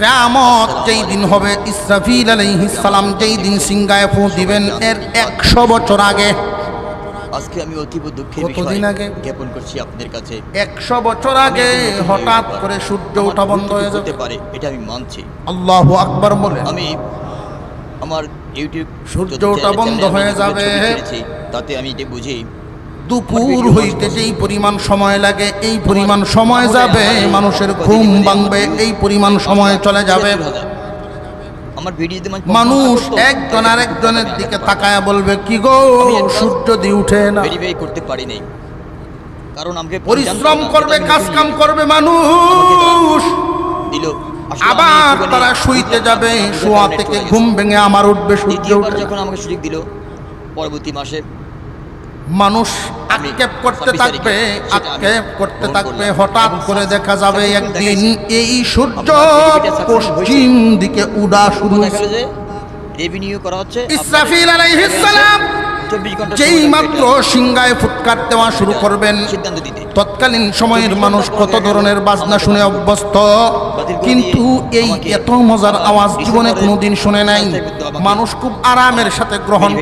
কিয়ামত যেই দিন হবে, ইসরাফিল আলাইহিস সালাম যেই দিন সিংহায় ফু দিবেন, এর 100 বছর আগে, আজকে আমি অতীব দুঃখের কতদিন বিষয় আগে? জ্ঞাপন করছি আপনাদের কাছে। 100 বছর আগে হঠাৎ করে সূর্য ওঠা বন্ধ হয়ে হতে যাবে। পারে, এটা আমি মানছি। আল্লাহু আকবার বলেন। আমি আমার ইউটিউব সূর্য ওঠা বন্ধ হয়ে যাবে। তাতে আমি এটা বুঝি দুপুর হইতে যেই পরিমাণ সময় লাগে, এই পরিমাণ সময় যাবে, মানুষের ঘুম ভাঙবে, এই পরিমাণ সময় চলে যাবে। আমার ভিডিওতে মানুষ একজন আরেকজনের দিকে তাকায়া বলবে, কি গো সূর্য দি উঠে না। ভেরিফাই করতে পারি নাই, কারণ আমাকে পরিশ্রম করবে, কাজ কাম করবে মানুষ, দিল। আবার তারা শুইতে যাবে, শোয়া থেকে ঘুম ভেঙে আমার উঠবে সূর্য উঠে। যখন আমাকে সুযোগ দিল পরবর্তী মাসে, মানুষ আক্ষেপ করতে থাকবে, আক্ষেপ করতে থাকবে। হঠাৎ করে দেখা যাবে একদিন এই সূর্য পশ্চিম দিকে উড়া শুরু হয়েছে। রেভিনিউ করা হচ্ছে। ইসরাফিল আলাইহিস সালাম যেই মাত্র সিংহায় ফুৎকার দেওয়া শুরু করবেন, তৎকালীন সময়ের মানুষ কত ধরনের বাজনা শুনে অভ্যস্ত, কিন্তু এই এত মজার আওয়াজ জীবনে কোনোদিন শুনে নাই। মানুষ খুব আরামের সাথে গ্রহণ